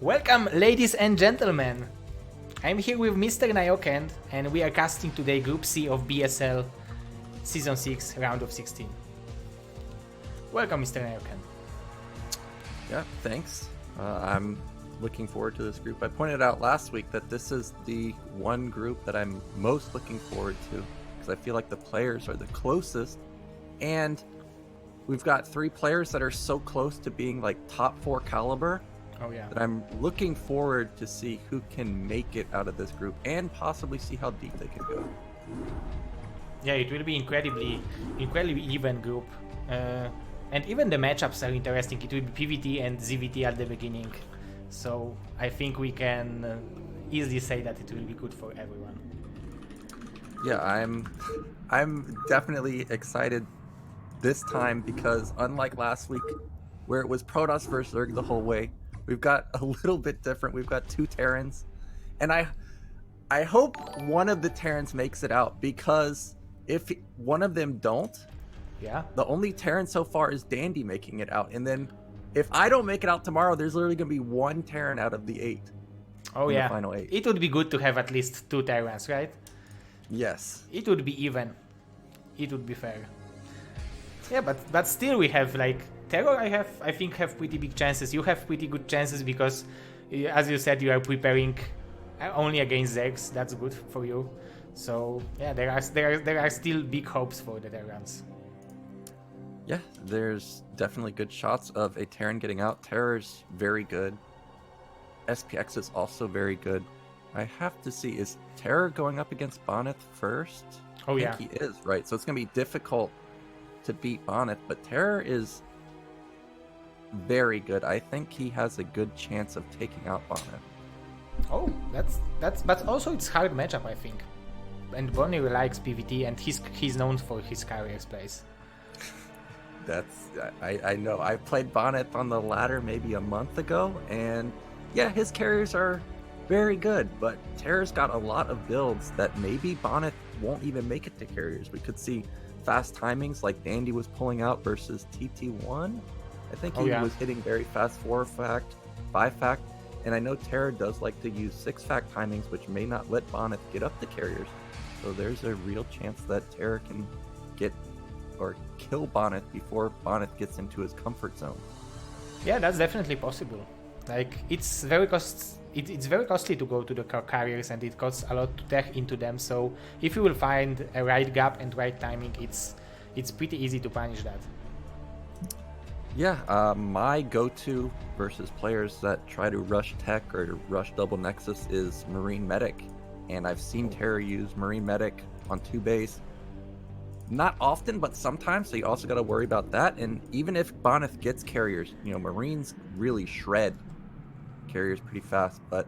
Welcome, ladies and gentlemen! I'm here with Mr. Nayoken, and we are casting today Group C of BSL Season 6, Round of 16. Welcome, Mr. Nayoken. Yeah, thanks. I'm looking forward to this group. I pointed out last week that this is the one group that I'm most looking forward to, because I feel like the players are the closest, and we've got 3 players that are so close to being like top 4 caliber. Oh yeah. That I'm looking forward to see who can make it out of this group and possibly see how deep they can go. Yeah, it will be incredibly even group. And even the matchups are interesting. It will be PvT and ZVT at the beginning. So I think we can easily say that it will be good for everyone. Yeah, I'm definitely excited this time because unlike last week where it was Protoss versus Zerg the whole way, we've got a little bit different. We've got 2 Terrans, and I hope one of the Terrans makes it out, because if one of them don't, yeah, the only Terran so far is Dandy making it out, and then if I don't make it out tomorrow, there's literally gonna be 1 Terran out of the 8. Oh yeah, the final 8. It would be good to have at least 2 Terrans, right? Yes. It would be even. It would be fair. Yeah, but still we have like TerrOr. I think have pretty big chances. You have pretty good chances because, as you said, you are preparing only against Zergs. That's good for you. So yeah, there are still big hopes for the Terrans. Yeah, there's definitely good shots of a Terran getting out. TerrOr's very good. SPX is also very good. I have to see, is TerrOr going up against Bonyth first? Oh yeah, I think he is, right? So it's going to be difficult to beat Bonyth, but TerrOr is very good. I think he has a good chance of taking out Bonyth. Oh, but also it's hard matchup, I think. And Bonyth likes PvT, and he's known for his carriers plays. I know. I played Bonyth on the ladder maybe a month ago, and yeah, his carriers are very good, but TerrOr's got a lot of builds that maybe Bonyth won't even make it to carriers. We could see fast timings like Dandy was pulling out versus TT1. I think he was hitting very fast 4-fact, 5-fact, and I know TerrOr does like to use 6-fact timings, which may not let Bonyth get up the carriers. So there's a real chance that TerrOr can get or kill Bonyth before Bonyth gets into his comfort zone. Yeah, that's definitely possible. Like it's very costly to go to the carriers, and it costs a lot to tech into them. So if you will find a right gap and right timing, it's pretty easy to punish that. Yeah, my go-to versus players that try to rush tech or to rush double nexus is Marine Medic, and I've seen TerrOr use Marine Medic on 2 base. Not often, but sometimes, so you also got to worry about that. And even if Bonyth gets carriers, you know, Marines really shred carriers pretty fast, but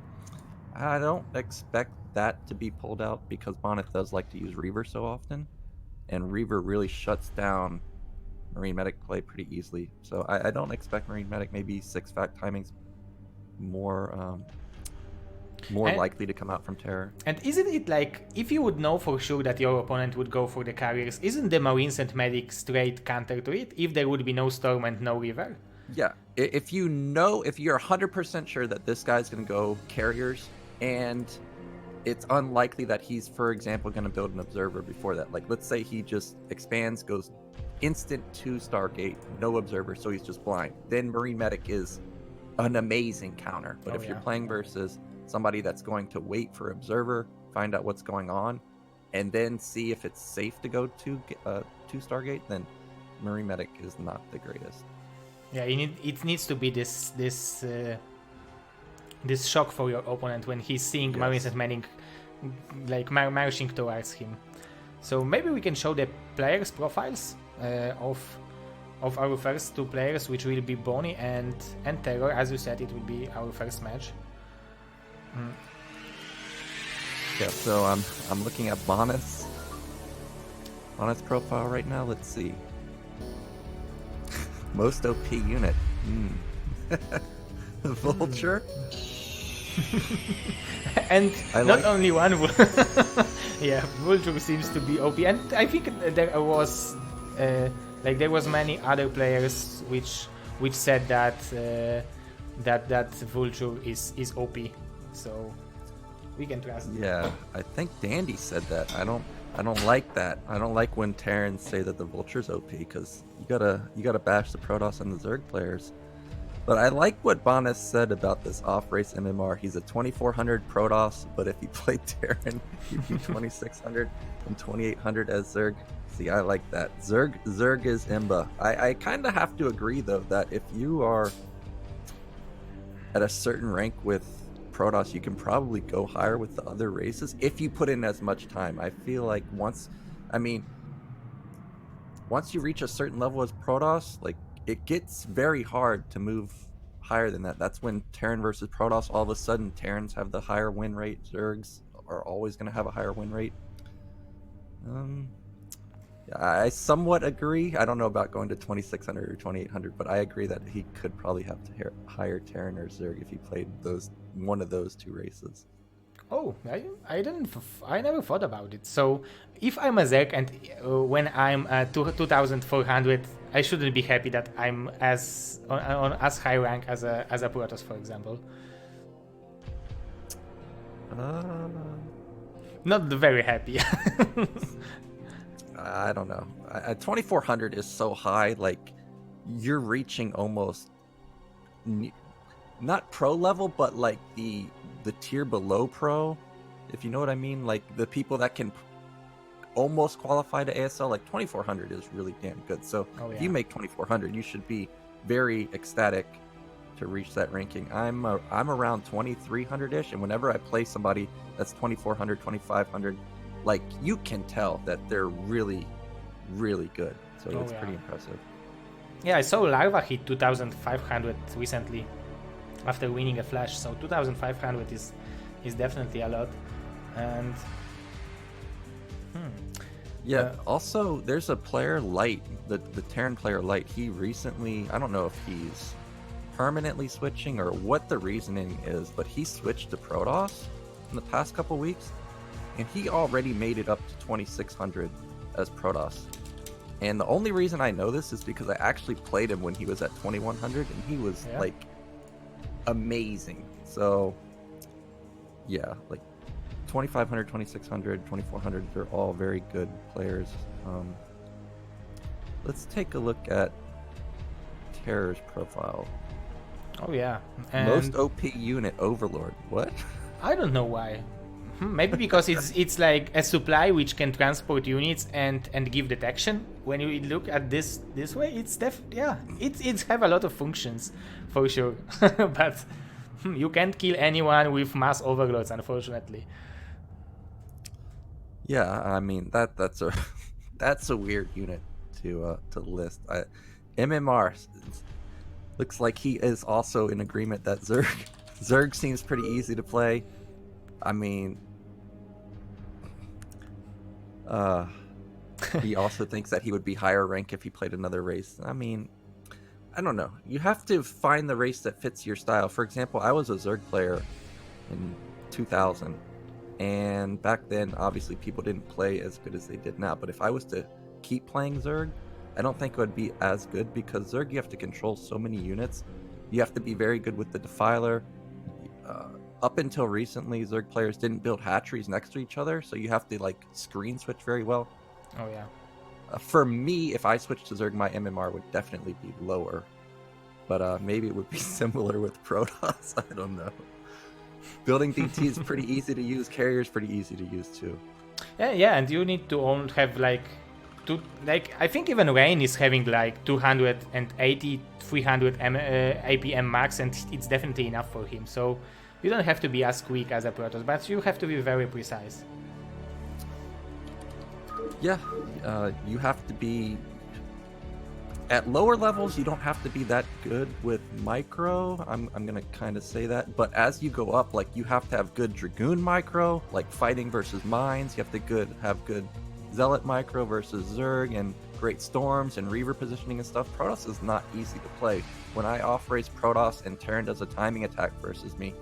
I don't expect that to be pulled out because Bonyth does like to use Reaver so often, and Reaver really shuts down Marine Medic play pretty easily. So I don't expect Marine Medic, maybe 6-fact timings more likely to come out from TerrOr. And isn't it like, if you would know for sure that your opponent would go for the carriers, isn't the Marines and Medic straight counter to it if there would be no Storm and no River? Yeah, if you're 100% sure that this guy's going to go carriers, and it's unlikely that he's, for example, going to build an Observer before that. Like, let's say he just expands, goes instant to Stargate, no Observer, so he's just blind. Then Marine Medic is an amazing counter. But if you're playing versus somebody that's going to wait for Observer, find out what's going on, and then see if it's safe to go to Stargate, then Marine Medic is not the greatest. Yeah, it needs to be this shock for your opponent when he's seeing Marines and Medic like marching towards him. So maybe we can show the players' profiles of our first 2 players, which will be Bonyth and TerrOr. As you said, it will be our first match. Yeah, so I'm looking at Bonyth's profile right now. Let's see. Most OP unit. Vulture. And not only one. Yeah, Vulture seems to be OP, and I think there was many other players which said that that Vulture is OP. So we can trust. Yeah, I think Dandy said that. I don't like that. I don't like when Terrans say that the Vulture's OP because you gotta bash the Protoss and the Zerg players. But I like what Bonyth said about this off-race MMR. He's a 2400 Protoss, but if he played Terran, he'd be 2600 and 2800 as Zerg. See, I like that. Zerg is Imba. I kind of have to agree, though, that if you are at a certain rank with Protoss, you can probably go higher with the other races if you put in as much time. I feel like once you reach a certain level as Protoss, like, it gets very hard to move higher than that. That's when Terran versus Protoss, all of a sudden Terrans have the higher win rate. Zergs are always going to have a higher win rate. I somewhat agree. I don't know about going to 2600 or 2800, but I agree that he could probably have to higher Terran or Zerg if he played one of those two races. Oh, I never thought about it. So if I'm a Zerg and when I'm 2400, I shouldn't be happy that I'm on as high rank as a Protoss, for example. Not very happy. I don't know. 2400 is so high, like you're reaching almost not pro level, but like the tier below pro, if you know what I mean. Like the people that can almost qualify to ASL, like 2400 is really damn good. So if you make 2400, you should be very ecstatic to reach that ranking. I'm around 2300-ish, and whenever I play somebody that's 2400, 2500, like you can tell that they're really, really good. So it's pretty impressive. Yeah, I saw Larva hit 2500 recently after winning a flash. So 2500 is definitely a lot. And also there's a player Light, the Terran player Light. He recently, I don't know if he's permanently switching or what the reasoning is, but he switched to Protoss in the past couple weeks, and he already made it up to 2600 as Protoss. And the only reason I know this is because I actually played him when he was at 2100, and he was like amazing. So yeah, like 2500, 2600, 2400, they're all very good players. Let's take a look at TerrOr's profile. Oh yeah. And most OP unit, Overlord. What? I don't know why. Maybe because it's like a supply which can transport units and give detection. When you look at this way, it's it's have a lot of functions for sure. But you can't kill anyone with mass overloads, unfortunately. Yeah, I mean that's a weird unit to list. MMR looks like he is also in agreement that Zerg seems pretty easy to play. I mean, he also thinks that he would be higher rank if he played another race. I mean, I don't know. You have to find the race that fits your style. For example, I was a Zerg player in 2000, and back then, obviously, people didn't play as good as they did now. But if I was to keep playing Zerg, I don't think it would be as good, because Zerg, you have to control so many units. You have to be very good with the Defiler. Up until recently, Zerg players didn't build hatcheries next to each other, so you have to like screen switch very well. Oh yeah. For me, if I switched to Zerg, my MMR would definitely be lower. But maybe it would be similar with Protoss. I don't know. Building DT is pretty easy to use. Carrier is pretty easy to use too. Yeah, and you need to have I think even Rain is having like 280, 300 APM max, and it's definitely enough for him. So you don't have to be as quick as a Protoss, but you have to be very precise. Yeah, you have to be... At lower levels, you don't have to be that good with micro. I'm going to kind of say that. But as you go up, like, you have to have good Dragoon micro, like fighting versus mines. You have to have good Zealot micro versus Zerg, and great storms and Reaver positioning and stuff. Protoss is not easy to play. When I off-race Protoss and Terran does a timing attack versus me,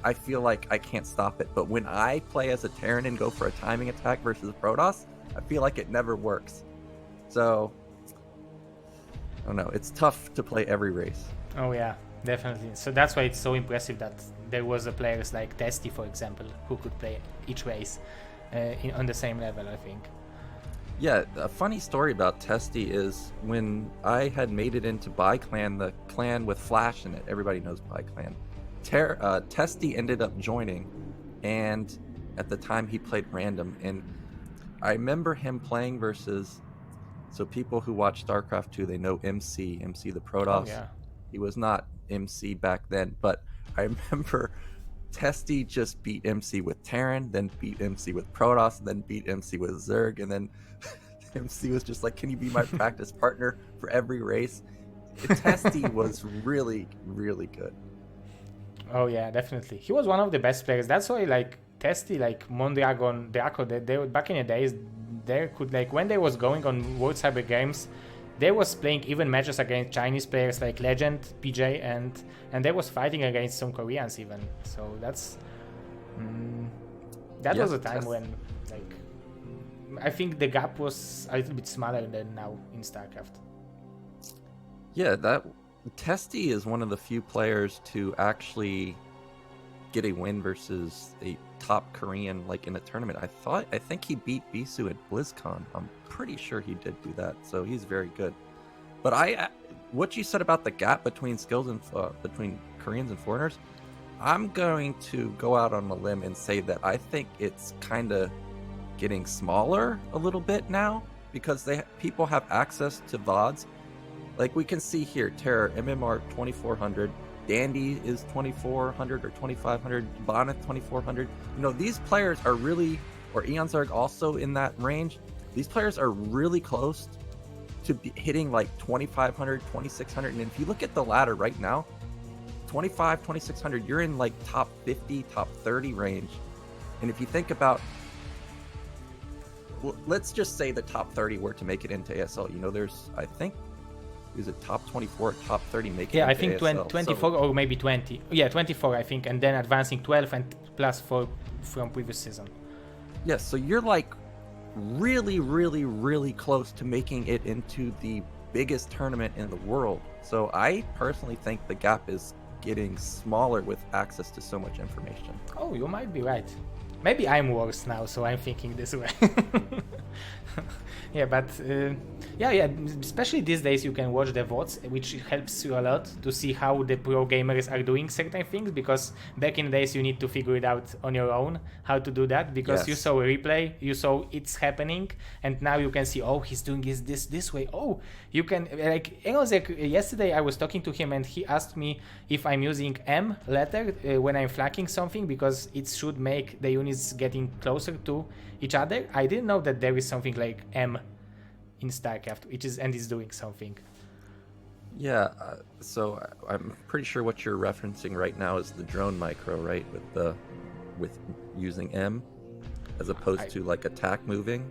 I feel like I can't stop it. But when I play as a Terran and go for a timing attack versus a Protoss, I feel like it never works. So, I don't know. It's tough to play every race. Oh yeah. Definitely. So that's why it's so impressive that there was a players like Testy, for example, who could play each race on the same level, I think. Yeah, a funny story about Testy is when I had made it into ByClan, the clan with Flash in it. Everybody knows ByClan. Testy ended up joining, and at the time he played random, and I remember him playing versus. So people who watch StarCraft 2, they know MC the Protoss. Oh, yeah. He was not MC back then, but I remember Testy just beat MC with Terran, then beat MC with Protoss, then beat MC with Zerg, and then MC was just like, "Can you be my practice partner for every race?" Testy was really, really good. Oh yeah, definitely. He was one of the best players. That's why like Testy, like Mondragon, Draco, they back in the days, they could like when they was going on World Cyber Games, they was playing even matches against Chinese players like Legend, PJ, and they was fighting against some Koreans even. So that's that was a time when like I think the gap was a little bit smaller than now in StarCraft. Yeah, that Testy is one of the few players to actually get a win versus a top Korean like in a tournament. I think he beat Bisu at BlizzCon. I'm pretty sure he did do that, so he's very good. But what you said about the gap between skills and between Koreans and foreigners, I'm going to go out on a limb and say that I think it's kind of getting smaller a little bit now because people have access to VODs. Like we can see here, TerrOr MMR 2400, Dandy is 2400 or 2500, Bonyth 2400. You know, these players are really, or Eonzerg also in that range. These players are really close to hitting like 2500, 2600. And if you look at the ladder right now, 25, 2600, you're in like top 50, top 30 range. And if you think about, well, let's just say the top 30 were to make it into ASL. You know, there's, I think, is it top 24, top 30 making Yeah, it I think ASL. 24 so, or maybe 20. Yeah, 24 I think, and then advancing 12 and plus 4 from previous season. Yes, so you're like really, really, really close to making it into the biggest tournament in the world. So I personally think the gap is getting smaller with access to so much information. Oh, you might be right. Maybe I'm worse now, so I'm thinking this way. Yeah, but yeah, especially these days you can watch the VODs, which helps you a lot to see how the pro gamers are doing certain things, because back in the days you need to figure it out on your own how to do that, because you saw a replay, you saw it's happening, and now you can see, oh, he's doing this way. Oh, you can, like, yesterday I was talking to him and he asked me if I'm using M letter when I'm flanking something, because it should make the units getting closer to each other. I didn't know that there is something like M in StarCraft, which is doing something. Yeah, so I'm pretty sure what you're referencing right now is the drone micro, right? With using M as opposed to like attack moving.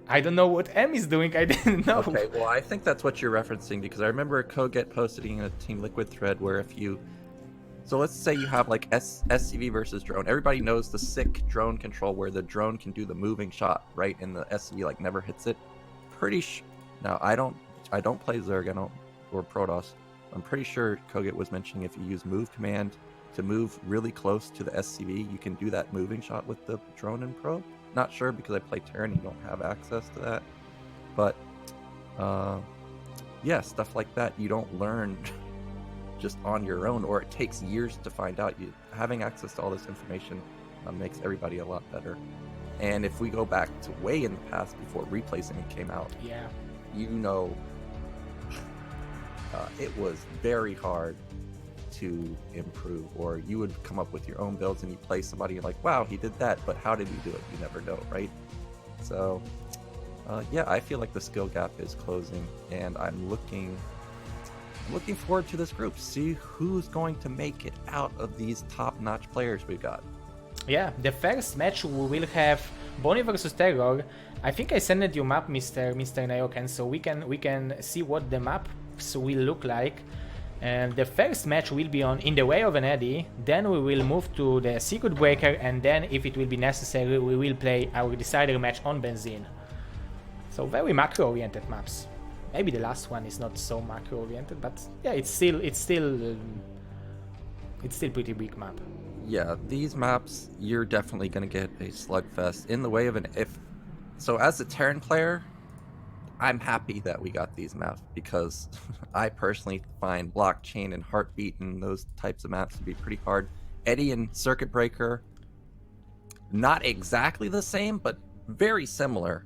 I don't know what M is doing. I didn't know. Okay, well, I think that's what you're referencing, because I remember Koget posting in a Team Liquid thread where if you, so let's say you have like SCV versus drone. Everybody knows the sick drone control where the drone can do the moving shot, right? And the SCV like never hits it. Now I don't play Zerg, or Protoss. I'm pretty sure Koget was mentioning if you use move command to move really close to the SCV, you can do that moving shot with the drone and probe. Not sure because I play Terran, you don't have access to that. But yeah, stuff like that you don't learn just on your own, or it takes years to find out. Having access to all this information makes everybody a lot better. And if we go back to way in the past before replacement came out, yeah, you know, it was very hard to improve, or you would come up with your own builds and you play somebody and you're like, wow, he did that, but how did he do it? You never know, right? So yeah, I feel like the skill gap is closing, and I'm looking forward to this group, see who's going to make it out of these top-notch players we got. Yeah, the first match we will have Bonyth versus TerrOr. I think I sent you map, Mr. Nayoken, so we can see what the maps will look like. And the first match will be in the way of an eddy. Then we will move to the Secret Breaker, and then if it will be necessary, we will play our decider match on Benzene. So very macro-oriented maps. Maybe the last one is not so macro-oriented, but yeah, it's still It's still pretty big map. Yeah, these maps, you're definitely going to get a slugfest in the way of an So as a Terran player, I'm happy that we got these maps because I personally find Blockchain and Heartbeat and those types of maps to be pretty hard. Eddy and Circuit Breaker, not exactly the same, but very similar.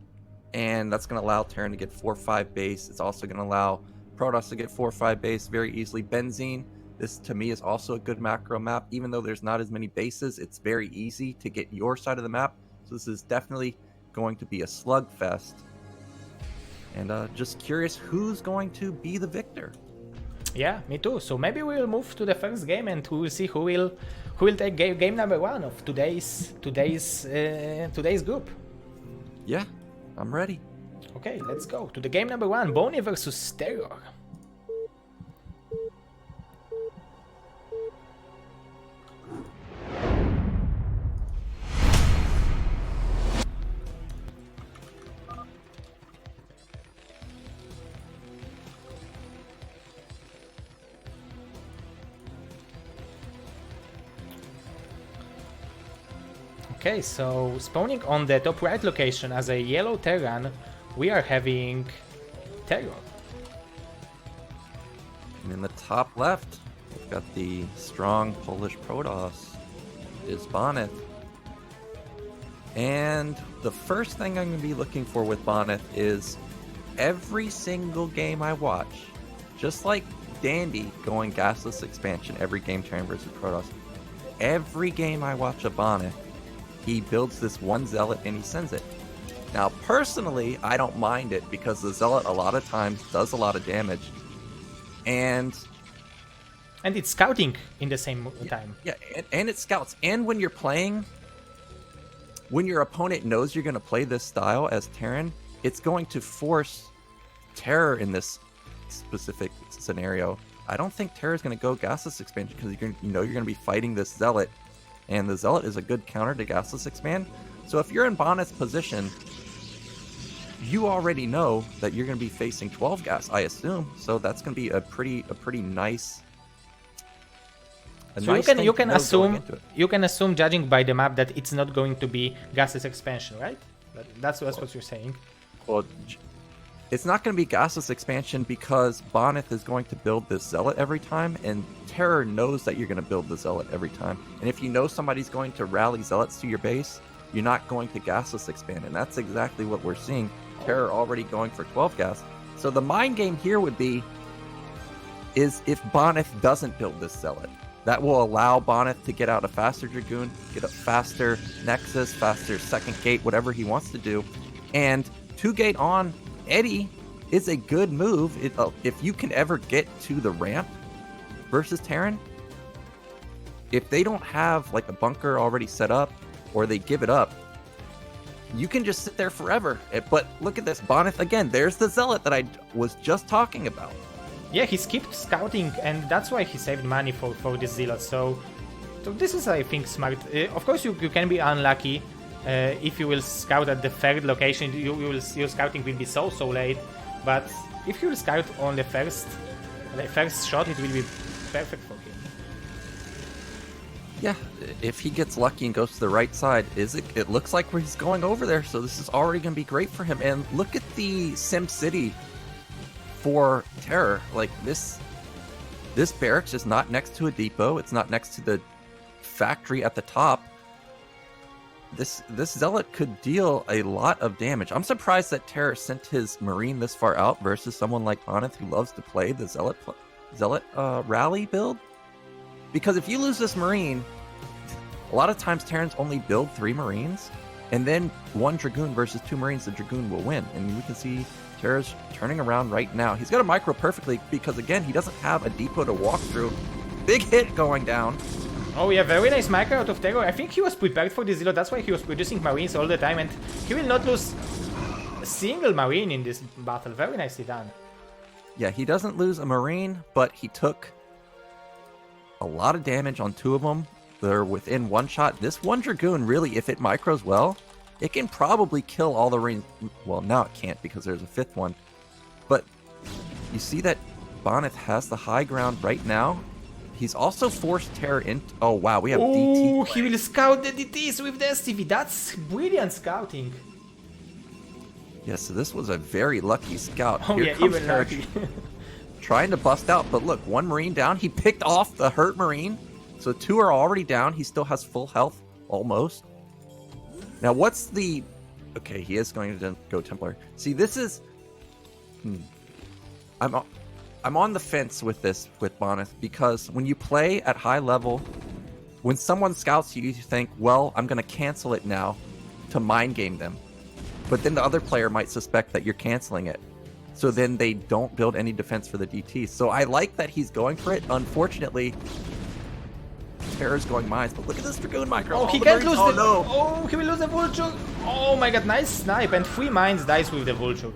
And that's going to allow Terran to get 4-5 base. It's also going to allow Protoss to get 4-5 base very easily. Benzene, this to me is also a good macro map. Even though there's not as many bases, it's very easy to get your side of the map. So this is definitely going to be a slugfest. And just curious who's going to be the victor. Yeah, me too. So maybe we'll move to the first game and we'll see who will take game number 1 of today's group. Yeah, I'm ready. Okay, let's go to the game number 1, Bonyth versus TerrOr. Okay, so spawning on the top right location as a yellow Terran, we are having TerrOr. And in the top left, we've got the strong Polish Protoss, is Bonyth. And the first thing I'm going to be looking for with Bonyth is every single game I watch, just like Dandy going gasless expansion every game Terran versus Protoss, every game I watch of Bonyth, he builds this one Zealot and he sends it. Now, personally, I don't mind it because the Zealot a lot of times does a lot of damage. And it's scouting in the same time. Yeah, and it scouts. And when you're playing, when your opponent knows you're going to play this style as Terran, it's going to force Terror in this specific scenario. I don't think Terror is going to go gasless expansion because you're going to be fighting this Zealot. And the Zealot is a good counter to gasless expand. So if you're in Bonyth's position, you already know that you're going to be facing 12 gas, I assume. So that's going to be a pretty nice. So you can assume, judging by the map, that it's not going to be gasless expansion, right? That's what you're saying. Well, it's not going to be gasless expansion because Bonyth is going to build this Zealot every time, and Terror knows that you're going to build the Zealot every time. And if you know somebody's going to rally Zealots to your base, you're not going to gasless expand, and that's exactly what we're seeing. Terror already going for 12 gas. So the mind game here would be, is if Bonyth doesn't build this Zealot. That will allow Bonyth to get out a faster Dragoon, get a faster Nexus, faster second gate, whatever he wants to do. And 2-gate on Eddy is a good move if you can ever get to the ramp versus Terran. If they don't have like a bunker already set up or they give it up, you can just sit there forever. But look at this, Bonyth again, there's the Zealot that I was just talking about. Yeah, he skipped scouting, and that's why he saved money for this Zealot. So this is, I think, smart. Of course, you can be unlucky if you will scout at the third location. Your scouting will be so late. But if you will scout on the first shot, it will be perfect for him. Yeah, if he gets lucky and goes to the right side, it looks like he's going over there. So this is already going to be great for him. And look at the Sim City for Terror. Like this barracks is not next to a depot. It's not next to the factory at the top. This Zealot could deal a lot of damage. I'm surprised that Terror sent his Marine this far out versus someone like Bonyth who loves to play the Zealot rally build. Because if you lose this Marine, a lot of times Terrans only build 3 Marines, and then 1 Dragoon versus 2 Marines, the Dragoon will win. And we can see Terror's turning around right now. He's got a micro perfectly because, again, he doesn't have a depot to walk through. Big hit going down. Oh yeah, very nice micro out of TerrOr. I think he was prepared for this Zealot. That's why he was producing Marines all the time, and he will not lose a single Marine in this battle. Very nicely done. Yeah, he doesn't lose a Marine, but he took a lot of damage on 2 of them. They're within 1 shot. This 1 Dragoon, really, if it micros well, it can probably kill all the Marines. Well, now it can't because there's a 5th one. But you see that Bonyth has the high ground right now. He's also forced Terror in. Oh wow, we have Oh, DT. he will scout the DTs with the STV. That's brilliant scouting. Yeah, so this was a very lucky scout. Oh Here yeah, comes even Terror lucky. trying to bust out, but look, one Marine down. He picked off the hurt Marine, so 2 are already down. He still has full health, almost. Now, what's the... Okay, he is going to go Templar. See, this is... I'm on the fence with this, with Bonyth, because when you play at high level, when someone scouts you, you think, well, I'm going to cancel it now to mind game them. But then the other player might suspect that you're canceling it. So then they don't build any defense for the DT. So I like that he's going for it. Unfortunately, Terror's going mines. But look at this Dragoon micro. Oh, he can't lose the... No. Oh, he will lose the Vulture. Oh my god, nice snipe. And 3 mines dies with the Vulture.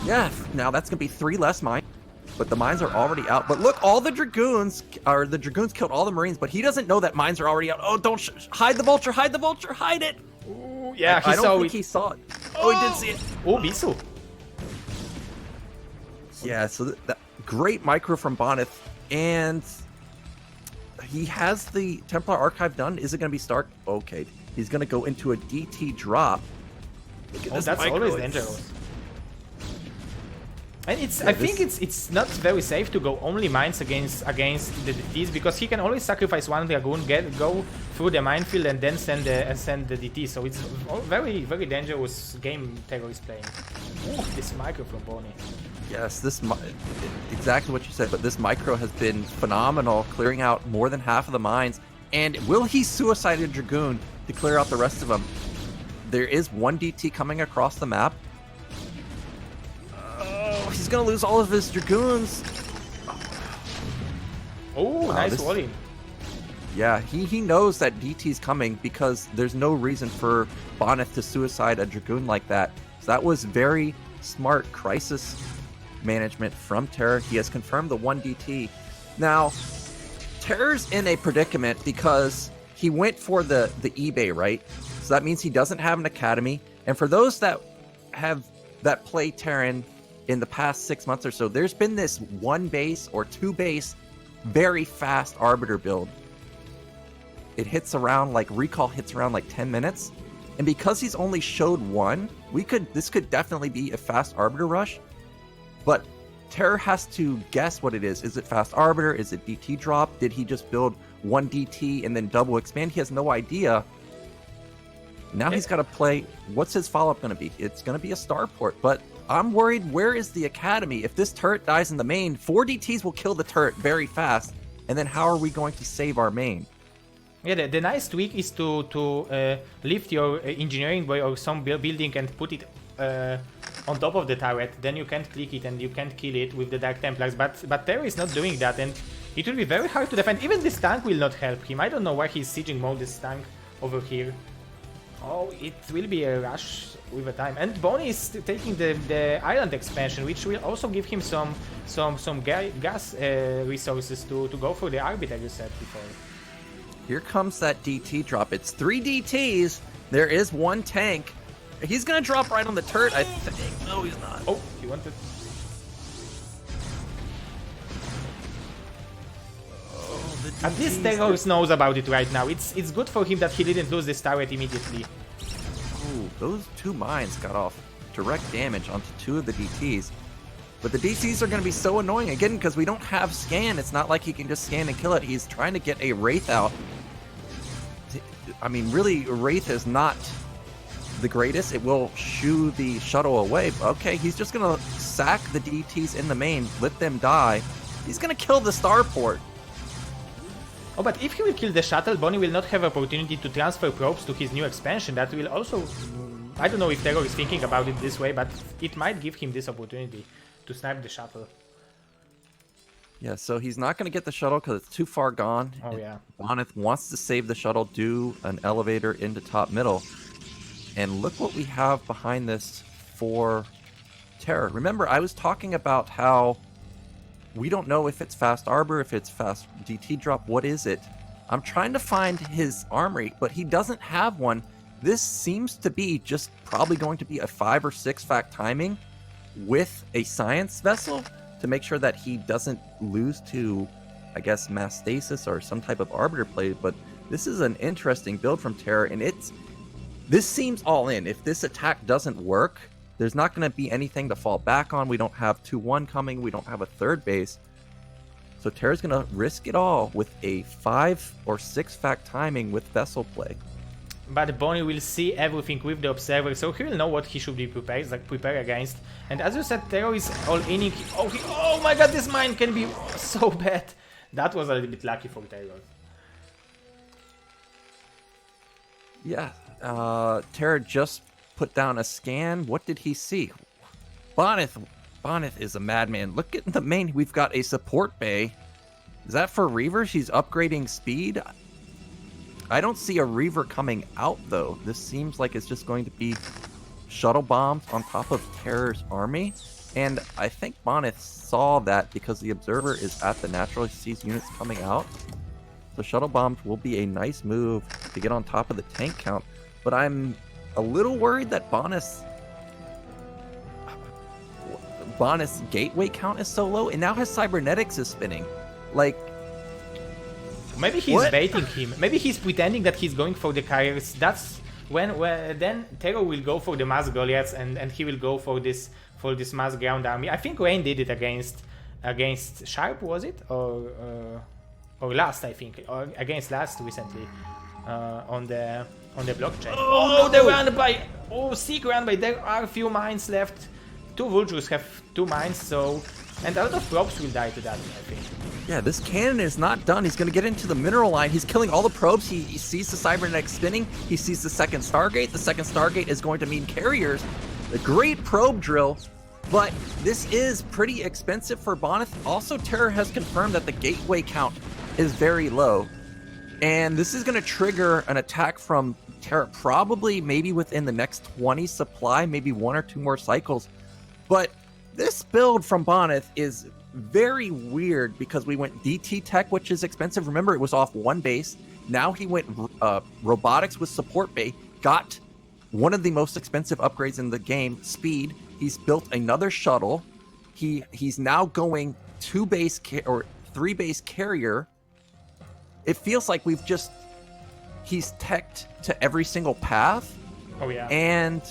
Yeah, now that's going to be 3 less mines. But the mines are already out. But look, all the Dragoons, the Dragoons killed all the Marines, but he doesn't know that mines are already out. Oh, don't hide the Vulture, hide the Vulture, hide it. Ooh, yeah, I don't think he saw it. Oh, he did see it. Oh, Bisu. Yeah, so that great micro from Bonyth, and he has the Templar Archive done. Is it going to be Stark? Okay, he's going to go into a DT drop. Look at this that's micro. always dangerous. And it's, yeah, I think it's not very safe to go only mines against the DTs, because he can always sacrifice 1 Dragoon, go through the minefield, and then send the DT. So it's a very, very dangerous game TerrOr is playing. Ooh, this micro from Bonyth. Yes, exactly what you said, but this micro has been phenomenal, clearing out more than half of the mines. And will he suicide a Dragoon to clear out the rest of them? There is 1 DT coming across the map. Oh, he's going to lose all of his Dragoons. Oh, wow, nice volley. Yeah, he knows that DT's coming, because there's no reason for Bonyth to suicide a Dragoon like that. So that was very smart crisis management from TerrOr. He has confirmed the 1 DT. Now, TerrOr's in a predicament because he went for the eBay, right? So that means he doesn't have an academy. And for those that play Terran in the past 6 months or so, there's been this 1 base or 2 base very fast Arbiter build. It hits around, like, recall hits around like 10 minutes. And because he's only showed 1, this could definitely be a fast Arbiter rush. But TerrOr has to guess what it is. Is it fast Arbiter? Is it DT drop? Did he just build 1 DT and then double expand? He has no idea. Now he's got to play. What's his follow-up going to be? It's going to be a starport. But I'm worried, where is the academy? If this turret dies in the main, 4 DTs will kill the turret very fast. And then how are we going to save our main? Yeah, the nice tweak is to lift your engineering boy or some building and put it on top of the turret. Then you can't click it and you can't kill it with the Dark Templars. But TerrOr is not doing that, and it will be very hard to defend. Even this tank will not help him. I don't know why he's sieging mode this tank over here. Oh, it will be a rush with a time. And Bonyth is taking the island expansion, which will also give him some gas resources to go for the Arbiter you said before. Here comes that DT drop. It's 3 DTs. There is 1 tank. He's going to drop right on the turret, I think. No, he's not. Oh, he wanted... At least TerrOr knows about it right now. It's good for him that he didn't lose this turret immediately. Ooh, those 2 mines got off direct damage onto 2 of the DTs. But the DTs are going to be so annoying, again, because we don't have scan. It's not like he can just scan and kill it. He's trying to get a Wraith out. I mean, really, Wraith is not the greatest. It will shoo the shuttle away. Okay, he's just going to sack the DTs in the main, let them die. He's going to kill the starport. Oh, but if he will kill the shuttle, Bonyth will not have opportunity to transfer probes to his new expansion. That will also... I don't know if TerrOr is thinking about it this way, but it might give him this opportunity to snipe the shuttle. Yeah, so he's not going to get the shuttle because it's too far gone. Oh, yeah. Bonyth wants to save the shuttle, do an elevator into top middle. And look what we have behind this for TerrOr. Remember, I was talking about how we don't know if it's fast Arbor, if it's fast DT drop. What is it? I'm trying to find his armory, but he doesn't have one. This seems to be just probably going to be a 5 or 6 fact timing with a science vessel to make sure that he doesn't lose to I guess, mass stasis or some type of arbiter play, but this is an interesting build from TerrOr, and this seems all in. If this attack doesn't work, there's not going to be anything to fall back on. We don't have 2-1 coming. We don't have a third base. So TerrOr's going to risk it all with a 5 or 6 fact timing with vessel play. But Bonyth will see everything with the observer, so he will know what he should be prepared against. And as you said, TerrOr is all in. Oh my god, this mine can be so bad. That was a little bit lucky for TerrOr. Yeah, TerrOr just put down a scan. What did he see? Bonyth is a madman. Look at the main. We've got a support bay. Is that for Reaver? She's upgrading speed. I don't see a Reaver coming out, though. This seems like it's just going to be shuttle bombs on top of TerrOr's army. And I think Bonyth saw that because the observer is at the natural. He sees units coming out. So shuttle bombs will be a nice move to get on top of the tank count. But I'm a little worried that Bonyth's gateway count is so low. And now his cybernetics is spinning. Like, maybe he's baiting him. Maybe he's pretending that he's going for the carriers. That's when then TerrOr will go for the mass Goliaths and he will go for this mass ground army. I think Rain did it against Sharp, was it? Or Last, I think, or against Last recently on the blockchain. Oh no, they ran by Seek ran by. There are a few mines left. 2 Vultures have 2 mines, so and a lot of probes will die to that, I think. Yeah, this cannon is not done. He's going to get into the mineral line. He's killing all the probes. He sees the cybernetic spinning. He sees the second Stargate. The second Stargate is going to mean carriers. The great probe drill. But this is pretty expensive for Bonyth. Also, TerrOr has confirmed that the gateway count is very low. And this is going to trigger an attack from TerrOr, probably maybe within the next 20 supply, maybe 1 or 2 more cycles. But this build from Bonyth is very weird because we went DT tech, which is expensive. Remember, it was off 1 base. Now he went robotics with support bay, got one of the most expensive upgrades in the game, speed. He's built another shuttle. He's now going 2 base or 3 base carrier. It feels like he's teched to every single path. Oh yeah. And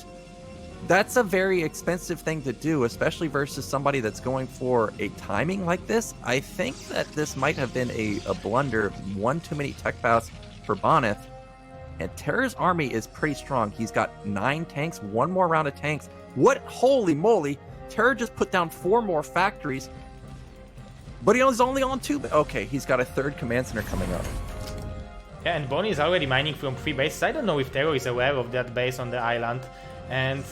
that's a very expensive thing to do, especially versus somebody that's going for a timing like this. I think that this might have been a blunder, 1 too many tech paths for Bonyth. And TerrOr's army is pretty strong. He's got 9 tanks, 1 more round of tanks. What? Holy moly. TerrOr just put down 4 more factories. But he was only on 2. Okay, he's got a 3rd command center coming up. Yeah, and Bonyth is already mining from 3 bases. I don't know if TerrOr is aware of that base on the island. And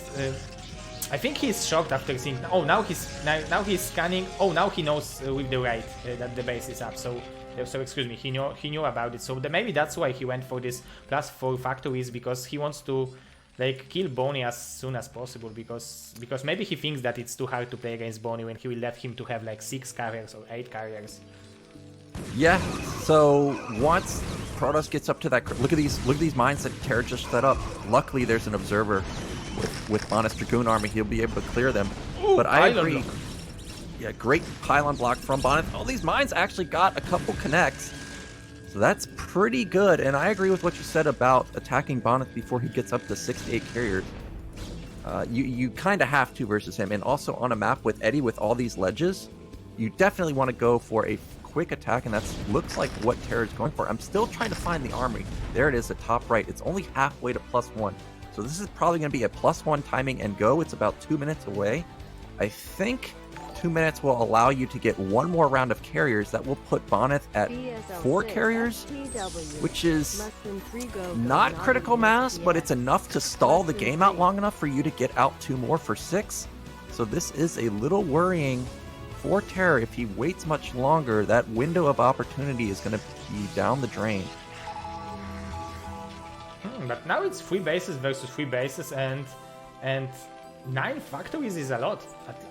I think he's shocked after seeing. Oh, now he's scanning. Oh, now he knows with the raid that the base is up. So excuse me, he knew about it. So maybe that's why he went for this +4 factories, because he wants to like kill Bonyth as soon as possible. Because maybe he thinks that it's too hard to play against Bonyth when he will let him to have like 6 carriers or 8 carriers. Yeah. So once Protoss gets up to that, look at these mines that TerrOr just set up. Luckily, there's an observer. With Bonyth's Dragoon army, he'll be able to clear them. Ooh, but I agree. Yeah, great pylon block from Bonyth. All these mines actually got a couple connects. So that's pretty good. And I agree with what you said about attacking Bonyth before he gets up to 6 to 8 carriers. You kind of have to versus him. And also on a map with Eddie with all these ledges, you definitely want to go for a quick attack, and that looks like what TerrOr is going for. I'm still trying to find the army. There it is, the top right. It's only halfway to +1. So this is probably going to be a +1 timing and go. It's about 2 minutes away. I think 2 minutes will allow you to get 1 more round of carriers. That will put Bonyth at BSL6 4 carriers, which is not critical mass, but it's enough to stall the game out long enough for you to get out 2 more for 6. So this is a little worrying for TerrOr. If he waits much longer, that window of opportunity is going to be down the drain. But now it's 3 bases versus 3 bases, and 9 factories is a lot.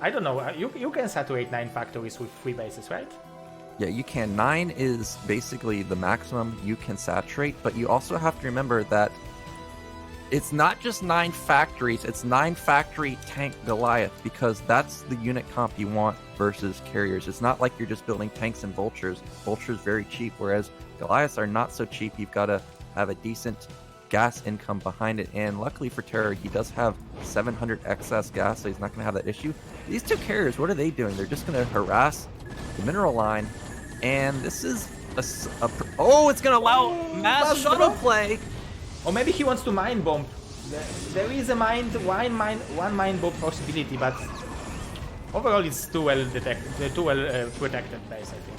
I don't know. You can saturate 9 factories with 3 bases, right? Yeah, you can. 9 is basically the maximum you can saturate, but you also have to remember that it's not just 9 factories, it's 9 factory tank Goliath, because that's the unit comp you want versus carriers. It's not like you're just building tanks and vultures. Vultures very cheap, whereas Goliaths are not so cheap. You've got to have a decent gas income behind it, and luckily for TerrOr, he does have 700 excess gas, so he's not going to have that issue. These 2 carriers, what are they doing? They're just going to harass the mineral line, and this is oh, it's going to allow mass shuttle play. Or maybe he wants to mine bomb. There is a one mine bomb possibility, but overall it's too well protected base, I think.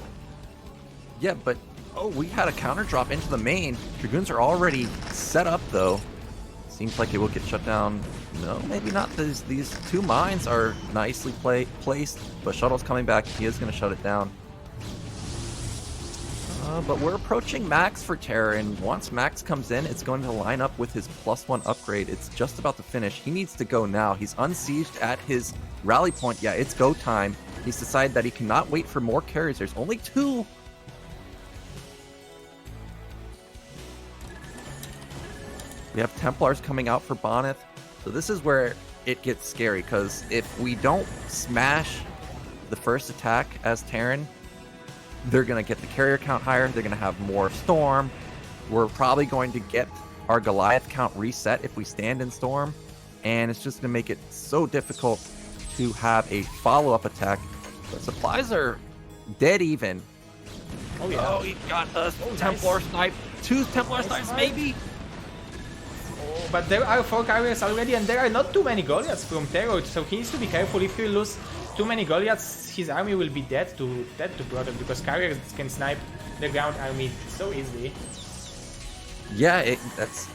Yeah, but oh, we had a counter drop into the main. Dragoons are already set up though. Seems like it will get shut down. No, maybe not. These 2 mines are nicely placed, but Shuttle's coming back. He is going to shut it down. But we're approaching max for TerrOr, and once max comes in, it's going to line up with his +1 upgrade. It's just about to finish. He needs to go now. He's unsieged at his rally point. Yeah, it's go time. He's decided that he cannot wait for more carriers. There's only 2. We have Templars coming out for Bonyth. So this is where it gets scary, because if we don't smash the first attack as Terran, they're going to get the carrier count higher. They're going to have more Storm. We're probably going to get our Goliath count reset if we stand in Storm. And it's just going to make it so difficult to have a follow-up attack. The supplies are dead even. Oh, yeah. Oh, he got a Templar snipe. 2 Templar snipes, maybe? Oh, but there are 4 carriers already, and there are not too many Goliaths from TerrOr, so he needs to be careful. If he lose too many Goliaths, his army will be dead to product, because carriers can snipe the ground army so easily. Yeah, that's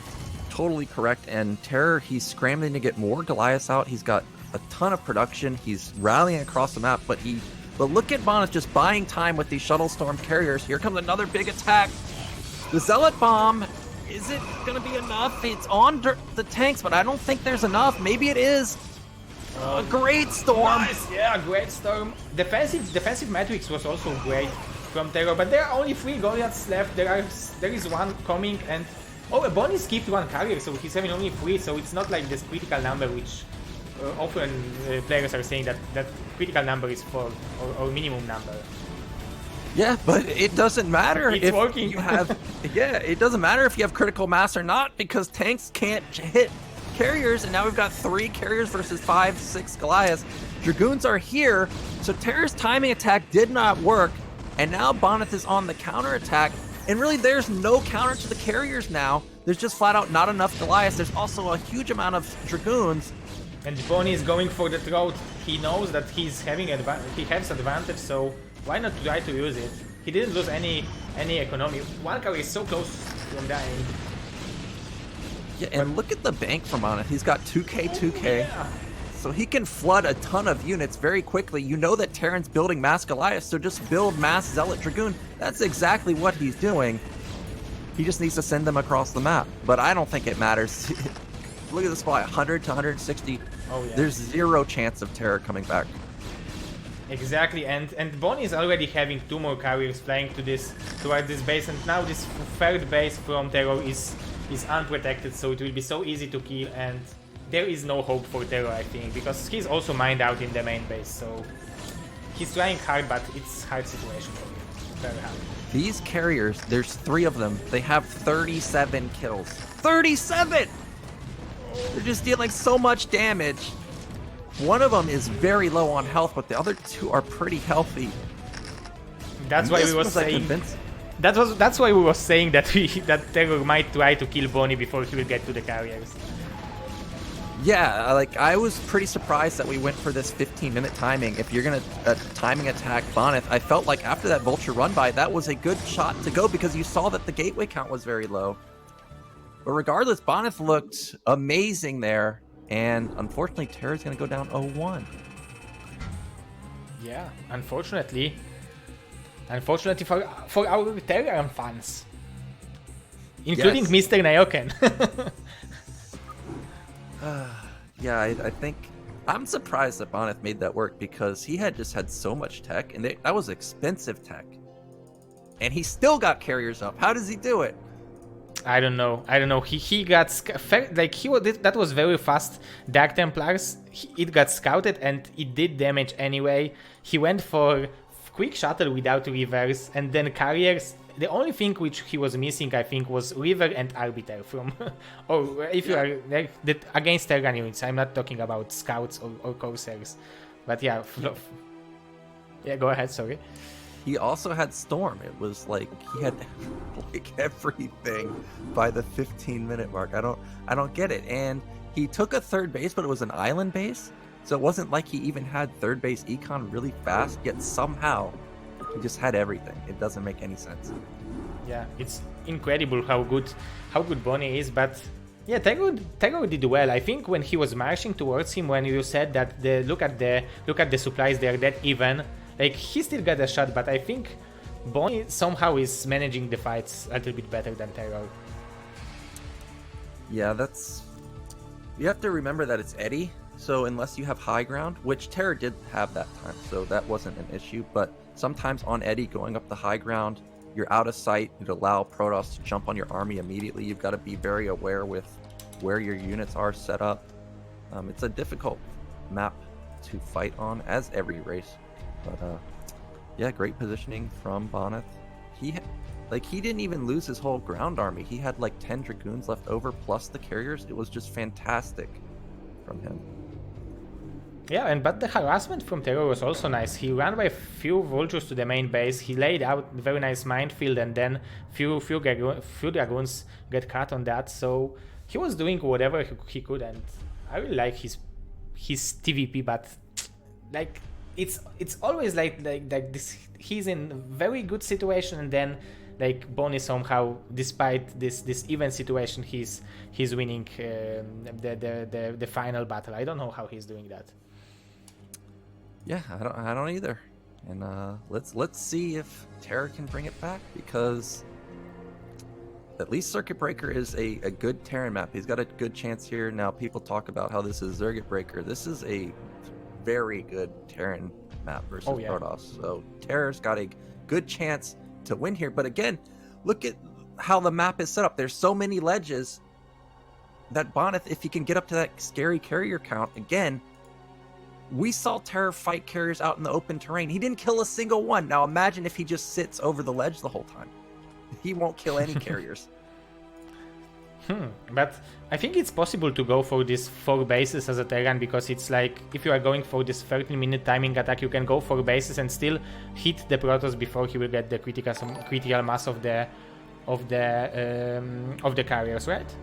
totally correct. And TerrOr, he's scrambling to get more Goliaths out. He's got a ton of production. He's rallying across the map, but look at Bonyth just buying time with these shuttle storm carriers. Here comes another big attack. The Zealot Bomb. Is it going to be enough? It's on the tanks, but I don't think there's enough. Maybe it is. A great storm. Nice, yeah, great storm. Defensive metrics was also great from TerrOr, but there are only 3 Goliaths left. There is 1 coming, and Bonyth skipped 1 carrier, so he's having only 3. So it's not like this critical number, which often players are saying that critical number is 4 or minimum number. Yeah, but it doesn't matter if working. You have. Yeah, it doesn't matter if you have critical mass or not, because tanks can't hit carriers, and now we've got 3 carriers versus 5, 6 Goliaths. Dragoons are here, so TerrOr's timing attack did not work, and now Bonyth is on the counter attack, and really there's no counter to the carriers now. There's just flat out not enough Goliaths. There's also a huge amount of Dragoons. And Bonyth is going for the throat. He knows that he has advantage, so why not try to use it? He didn't lose any economy. 1 carrier is so close from dying. Yeah, and look at the bank from Bonyth. He's got 2k, 2k. Yeah. So he can flood a ton of units very quickly. You know that Terran's building mass Goliath, so just build mass Zealot Dragoon. That's exactly what he's doing. He just needs to send them across the map. But I don't think it matters. Look at the spot, 100 to 160. Oh, yeah. There's 0 chance of TerrOr coming back. Exactly, and Bonyth is already having 2 more carriers flying towards this base, and now this 3rd base from TerrOr is unprotected, so it will be so easy to kill, and there is no hope for TerrOr, I think, because he's also mined out in the main base, so he's trying hard, but it's a hard situation for him. Very hard. These carriers, there's 3 of them. They have 37 kills. 37! They're just dealing so much damage. One of them is very low on health, but the other 2 are pretty healthy. That's why we were saying. That's why we were saying that TerrOr might try to kill Bonyth before he will get to the carriers. Yeah, like I was pretty surprised that we went for this 15-minute timing. If you're gonna timing attack Bonyth, I felt like after that Vulture run by, that was a good shot to go because you saw that the gateway count was very low. But regardless, Bonyth looked amazing there, and unfortunately, TerrOr's gonna go down 0-1. Yeah, unfortunately for our Terran fans, including yes. Mr. Nayoken. Yeah, I think I'm surprised that Bonyth made that work because he had just had so much tech, and that was expensive tech, and he still got carriers up. How does he do it? I don't know. He got like that was very fast. Dark Templars. It got scouted and it did damage anyway. He went for quick shuttle without reverse, and then carriers. The only thing which he was missing, I think, was river and arbiter from. Or if you are like against Terran units, I'm not talking about scouts or corsairs, but yeah. Yeah, go ahead. Sorry. He also had Storm. It was like he had like everything by the 15-minute mark. I don't get it. And he took a third base, but it was an island base, so it wasn't like he even had third base econ really fast. Yet somehow he just had everything. It doesn't make any sense. Yeah, it's incredible how good Bonyth is, but yeah, TerrOr did well. I think when he was marching towards him, when you said that look at the supplies, they're that even. Like, he still got a shot, but I think Bonyth somehow is managing the fights a little bit better than TerrOr. Yeah, you have to remember that it's Eddie, so unless you have high ground, which TerrOr did have that time, so that wasn't an issue, but sometimes on Eddie, going up the high ground, you're out of sight, it allow Protoss to jump on your army immediately. You've got to be very aware with where your units are set up. It's a difficult map to fight on, as every race. But yeah, great positioning from Bonyth. He didn't even lose his whole ground army. He had like 10 Dragoons left over plus the carriers. It was just fantastic from him. Yeah, but the harassment from TerrOr was also nice. He ran by a few vultures to the main base. He laid out a very nice minefield, and then few dragoons get cut on that. So he was doing whatever he could, and I really like his TVP. But like, it's always like this. He's in very good situation, and then like Bonyth somehow, despite this even situation, he's winning the final battle. I don't know how he's doing that. Yeah, I don't either. And let's see if TerrOr can bring it back, because at least Circuit Breaker is a good Terran map. He's got a good chance here. Now people talk about how this is Circuit Breaker. This is a very good Terran map versus Protoss. So TerrOr's got a good chance to win here. But again, look at how the map is set up. There's so many ledges that Bonyth, if he can get up to that scary carrier count again. We saw TerrOr fight carriers out in the open terrain. He didn't kill a single one. Now imagine if he just sits over the ledge the whole time. He won't kill any carriers. But I think it's possible to go for these 4 bases as a Terran, because it's like, if you are going for this 13-minute timing attack, you can go 4 bases and still hit the Protoss before he will get the critical mass of the carriers, right?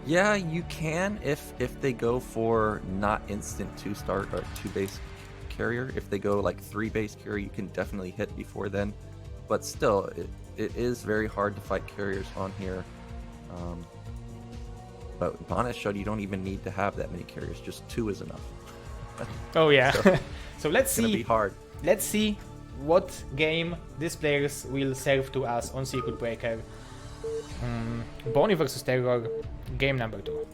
Yeah, you can if they go for not instant 2-star or 2-base carrier. If they go like 3-base carrier, you can definitely hit before then. But still, it is very hard to fight carriers on here. But Bonyth showed you don't even need to have that many carriers; just 2 is enough. Oh yeah. So let's see. It's gonna be hard. Let's see what game these players will serve to us on Circuit Breaker. Bonyth versus TerrOr, game number 2.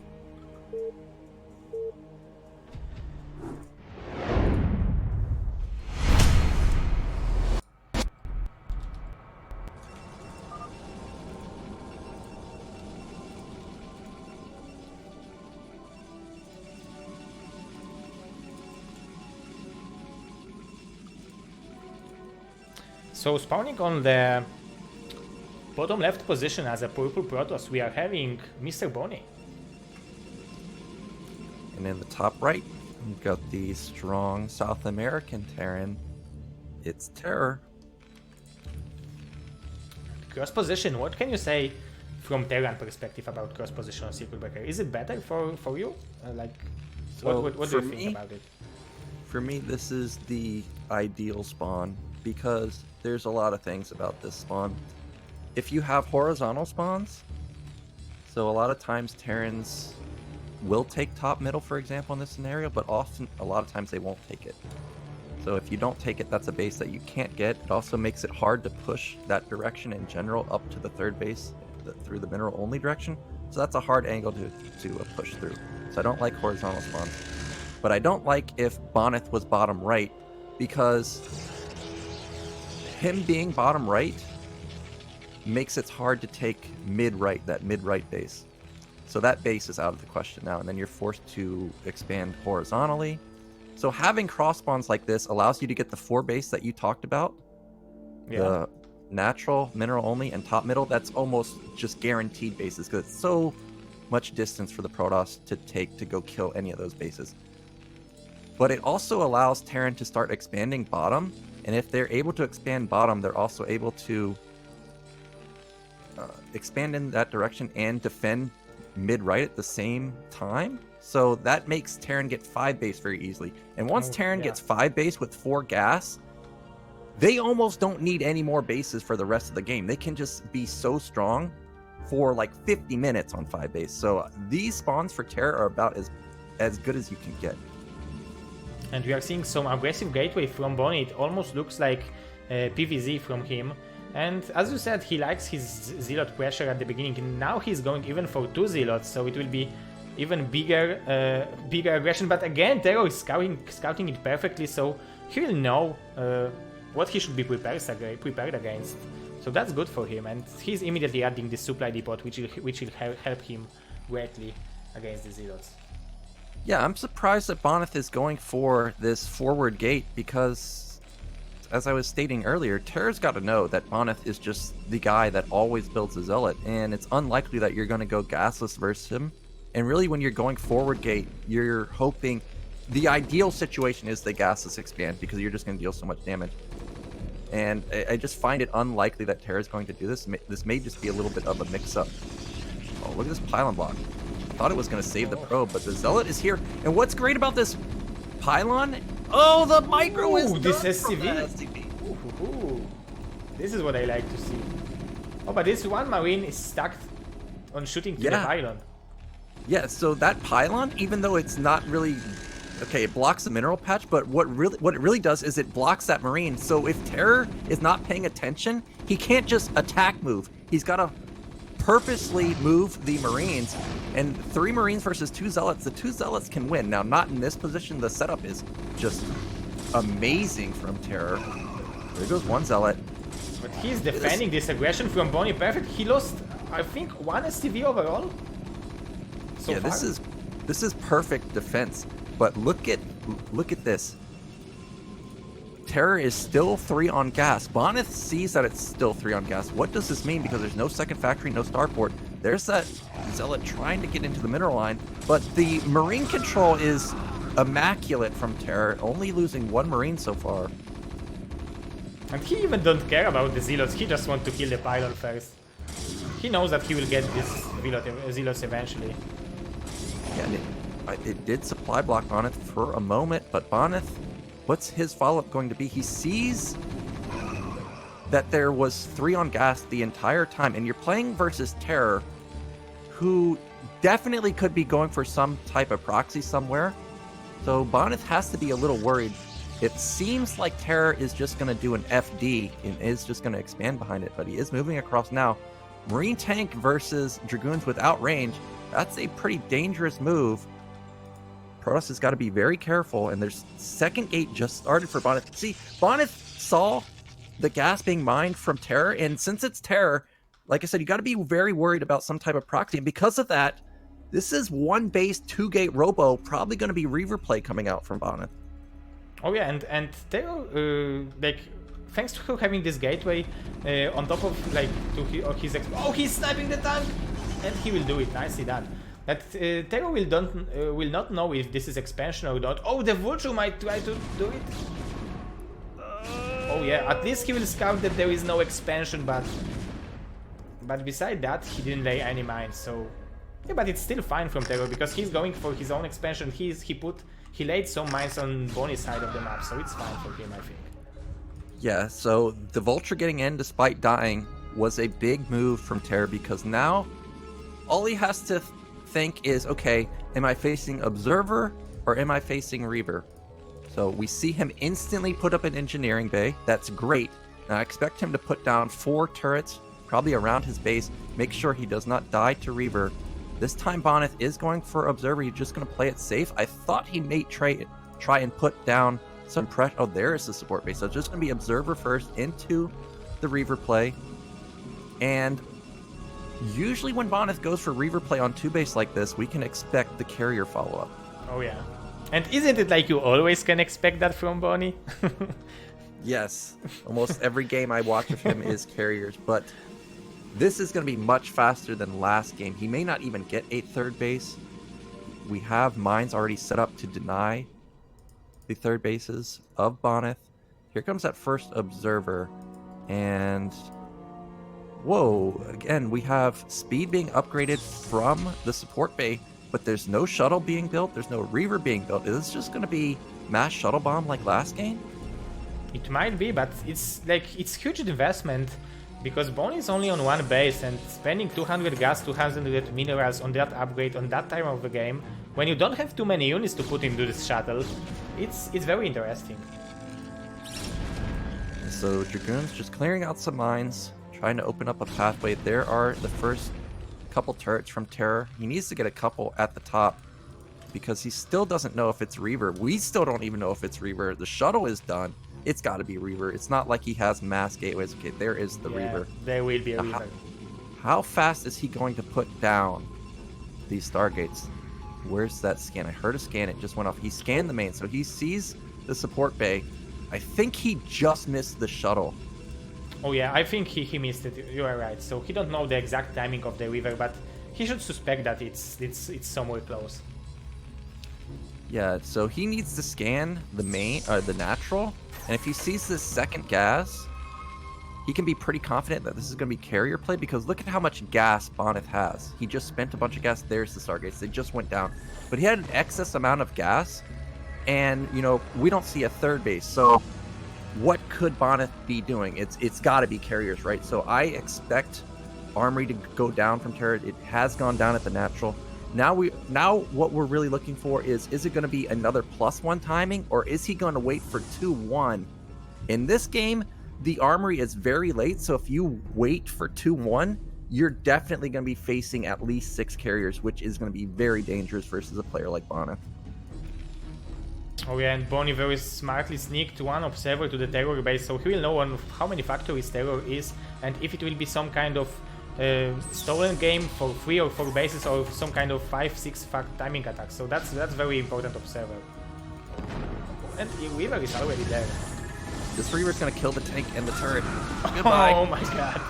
So spawning on the bottom left position as a purple Protoss, we are having Mr. Bonyth. And in the top right, we've got the strong South American Terran. It's TerrOr. Cross position, what can you say from Terran perspective about cross position on Circuit Breaker? Is it better for you? What do you think about it? For me, this is the ideal spawn, because there's a lot of things about this spawn. If you have horizontal spawns, so a lot of times Terrans will take top middle, for example, in this scenario, but often a lot of times they won't take it. So if you don't take it, that's a base that you can't get. It also makes it hard to push that direction in general up to the third base through the mineral only direction. So that's a hard angle to push through. So I don't like horizontal spawns. But I don't like if Bonyth was bottom right, because him being bottom right makes it hard to take that mid-right base. So that base is out of the question now, and then you're forced to expand horizontally. So having cross spawns like this allows you to get the 4 base that you talked about. Yeah. The natural, mineral only, and top middle. That's almost just guaranteed bases because it's so much distance for the Protoss to take to go kill any of those bases. But it also allows Terran to start expanding bottom, and if they're able to expand bottom, they're also able to expand in that direction and defend mid-right at the same time. So that makes Terran get 5 base very easily. And once Terran gets 5 base with 4 gas, they almost don't need any more bases for the rest of the game. They can just be so strong for like 50 minutes on 5 base. So these spawns for Terra are about as good as you can get. And we are seeing some aggressive gateway from Bonyth. It almost looks like PvZ from him. And as you said, he likes his zealot pressure at the beginning. And now he's going even for 2 zealots, so it will be even bigger aggression. But again, TerrOr is scouting it perfectly, so he'll know what he should be prepared against. So that's good for him, and he's immediately adding this supply depot, which will help him greatly against the zealots. Yeah, I'm surprised that Bonyth is going for this forward gate because, as I was stating earlier, Terra's got to know that Bonyth is just the guy that always builds a zealot, and it's unlikely that you're going to go gasless versus him. And really, when you're going forward gate, you're hoping the ideal situation is the gasless expand because you're just going to deal so much damage. And I just find it unlikely that Terra's going to do this. This may just be a little bit of a mix-up. Oh, look at this pylon block. I thought it was going to save the probe, but the zealot is here. And what's great about this pylon? Oh, the micro is this done SCV. from the SCV. Ooh. This is what I like to see. Oh, but this one marine is stuck on shooting to the pylon. Yeah, so that pylon, even though it's not really... Okay, it blocks the mineral patch, but what it really does is it blocks that marine. So if Terror is not paying attention, he can't just attack move. He's got to purposely move the marines. And 3 marines versus 2 zealots, the 2 zealots can win. Now, not in this position. The setup is just amazing from Terror. There goes 1 zealot. But he's defending this aggression from Bonyth perfect. He lost, I think, 1 STV overall. So far. This is perfect defense. But look at this. Terror is still 3 on gas. Bonyth sees that it's still 3 on gas. What does this mean? Because there's no second factory, no starport. There's that zealot trying to get into the mineral line, but the marine control is immaculate from Terror, only losing 1 marine so far. And he even don't care about the zealots. He just wants to kill the pylon first. He knows that he will get this zealots eventually. Yeah, it did supply block Bonyth for a moment, but Bonyth, what's his follow-up going to be? He sees that there was 3 on gas the entire time, and you're playing versus Terror, who definitely could be going for some type of proxy somewhere. So Bonyth has to be a little worried. It seems like Terror is just going to do an FD and is just going to expand behind it, but he is moving across now. Marine tank versus Dragoons without range, that's a pretty dangerous move. Protoss has got to be very careful, and there's second gate just started for Bonyth. See, Bonyth saw the gas being mined from Terror, and since it's Terror, like I said, you got to be very worried about some type of proxy, and because of that, this is 1 base, 2 gate robo, probably going to be Reaver play coming out from Bonyth. Oh yeah, and Terror, like, thanks to having this gateway on top of, like, his... Oh, he's sniping the tank! And he will do it, nicely done. That Terror will not know if this is expansion or not. Oh, the Vulture might try to do it. Oh yeah, at least he will scout that there is no expansion, but beside that, he didn't lay any mines, so... Yeah, but it's still fine from Terror, because he's going for his own expansion. He laid some mines on Bonyth's side of the map, so it's fine for him, I think. Yeah, so the Vulture getting in despite dying was a big move from Terror, because now all he has to think is, okay, am I facing Observer or am I facing Reaver? So we see him instantly put up an engineering bay. That's great. And I expect him to put down 4 turrets, probably around his base, make sure he does not die to Reaver. This time Bonyth is going for Observer. He's just going to play it safe. I thought he may try and put down some pressure. Oh, there is the support base. So it's just going to be Observer first into the Reaver play. And usually when Bonyth goes for Reaver play on 2-base like this, we can expect the carrier follow-up. Oh yeah. And isn't it like you always can expect that from Bony? Yes. Almost every game I watch of him is carriers, but this is going to be much faster than last game. He may not even get 8th third base. We have mines already set up to deny the third bases of Bonyth. Here comes that first observer, and whoa, again, we have speed being upgraded from the support bay, but there's no shuttle being built, there's no Reaver being built. Is this just going to be mass shuttle bomb like last game? It might be, but it's huge investment, because Bony is only on one base, and spending 200 gas, 200 minerals on that upgrade on that time of the game, when you don't have too many units to put into this shuttle, it's very interesting. So Dragoons just clearing out some mines, trying to open up a pathway. There are the first couple turrets from TerrOr. He needs to get a couple at the top because he still doesn't know if it's Reaver. We still don't even know if it's Reaver. The shuttle is done. It's got to be Reaver. It's not like he has mass gateways. Okay, there is the Reaver. There will be a Reaver. How fast is he going to put down these Stargates? Where's that scan? I heard a scan. It just went off. He scanned the main, so he sees the support bay. I think he just missed the shuttle. Oh yeah, I think he missed it. You are right. So he don't know the exact timing of the Reaver, but he should suspect that it's somewhere close. Yeah, so he needs to scan the main, the natural, and if he sees this second gas, he can be pretty confident that this is going to be carrier play, because look at how much gas Bonyth has. He just spent a bunch of gas. There's the Stargates. They just went down. But he had an excess amount of gas, and, you know, we don't see a third base. So what could Bonyth be doing? It's got to be carriers, right? So I expect Armory to go down from TerrOr. It has gone down at the natural. Now what we're really looking for is it going to be another +1 timing, or is he going to wait for 2-1? In this game, the Armory is very late, so if you wait for 2-1, you're definitely going to be facing at least 6 carriers, which is going to be very dangerous versus a player like Bonyth. Oh yeah, and Bony very smartly sneaked one observer to the TerrOr base, so he will know on how many factories TerrOr is, and if it will be some kind of stolen game for 3 or 4 bases, or some kind of 5-6 timing attack. So that's very important observer. And the Reaver is already there. This Reaver's gonna kill the tank and the turret. Goodbye. Oh my god.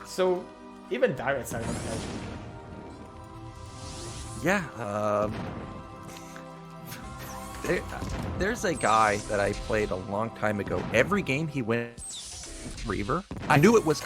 So even turrets are not helping. Yeah, there's a guy that I played a long time ago. Every game he went Reaver. I knew it was.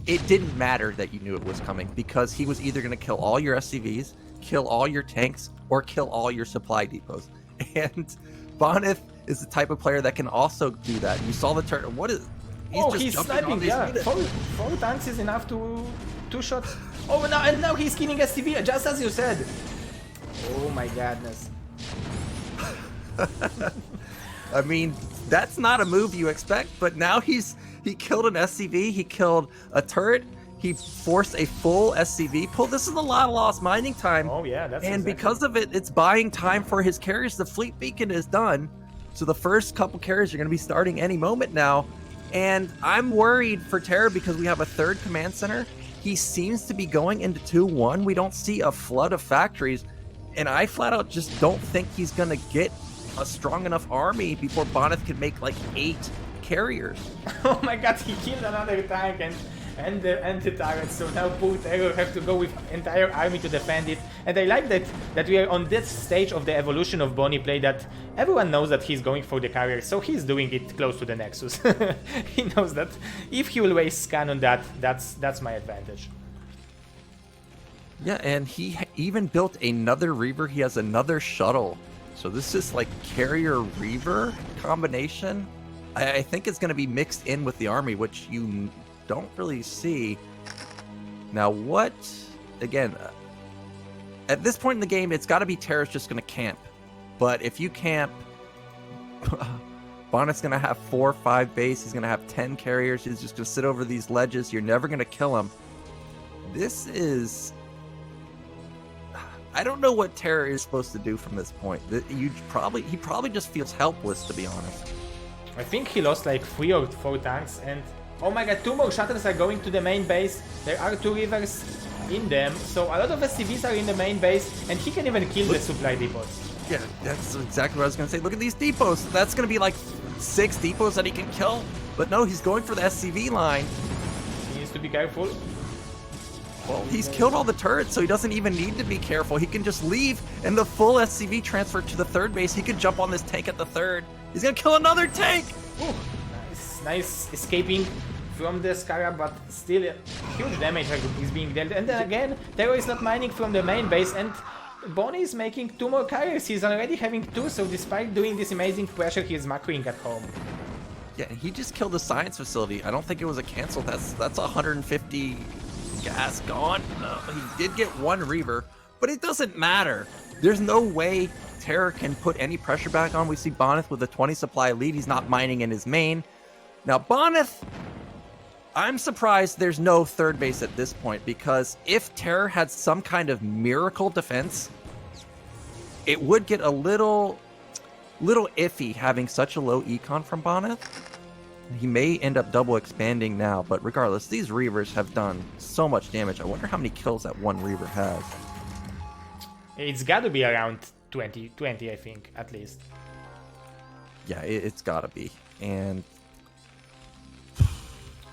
It didn't matter that you knew it was coming, because he was either going to kill all your SCVs, kill all your tanks, or kill all your supply depots. And Bonyth is the type of player that can also do that. You saw the turn. What is? He's sniping. Yeah, 4 tanks is enough to 2 shots. Oh, now he's killing SCV, just as you said. Oh my godness. I mean, that's not a move you expect, but now he killed an SCV, he killed a turret, he forced a full SCV pull. This is a lot of lost mining time. Oh yeah, that's and exactly. Because of it, it's buying time for his carriers. The fleet beacon is done, so the first couple carriers are going to be starting any moment now. And I'm worried for TerrOr because we have a third command center. He seems to be going into 2-1. We don't see a flood of factories, and I flat out just don't think he's going to get a strong enough army before Bonyth can make like 8 carriers. Oh my god, he killed another tank and the anti-turret, so now poor TerrOr have to go with entire army to defend it. And I like that we are on this stage of the evolution of Bony play, that everyone knows that he's going for the carrier, so he's doing it close to the Nexus. He knows that if he will waste scan on that, that's my advantage. Yeah, and he even built another Reaver. He has another shuttle. So this is like carrier Reaver combination. I think it's going to be mixed in with the army, which you don't really see. Now what, again, at this point in the game, it's got to be TerrOr's just going to camp. But if you camp, Bonyth's going to have 4 or 5 base. He's going to have 10 carriers. He's just going to sit over these ledges. You're never going to kill him. This is... I don't know what TerrOr is supposed to do from this point. He probably just feels helpless, to be honest. I think he lost like 3 or 4 tanks, and Oh my god, 2 more shuttles are going to the main base. There are 2 rivers in them, so a lot of SCVs are in the main base, and he can even kill the supply depots. Yeah, that's exactly what I was going to say. Look at these depots. That's going to be like 6 depots that he can kill. But no, he's going for the SCV line. He needs to be careful. Well, he's killed all the turrets, so he doesn't even need to be careful. He can just leave, and the full SCV transfer to the 3rd base. He could jump on this tank at the 3rd. He's going to kill another tank! Ooh, nice escaping from the Scarab, but still huge damage is being dealt. And then again, TerrOr is not mining from the main base, and Bonyth is making 2 more carriers. He's already having 2, so despite doing this amazing pressure, he is macroing at home. Yeah, he just killed the science facility. I don't think it was a cancel. That's 150 gas gone. He did get 1 Reaver, but it doesn't matter. There's no way TerrOr can put any pressure back on. We see Bonyth with a 20 supply lead. He's not mining in his main. Now, Bonyth, I'm surprised there's no 3rd base at this point, because if TerrOr had some kind of miracle defense, it would get a little iffy having such a low econ from Bonyth. He may end up double expanding now, but regardless, these Reavers have done so much damage. I wonder how many kills that 1 Reaver has. It's gotta be around 20, I think, at least. Yeah, it's gotta be. And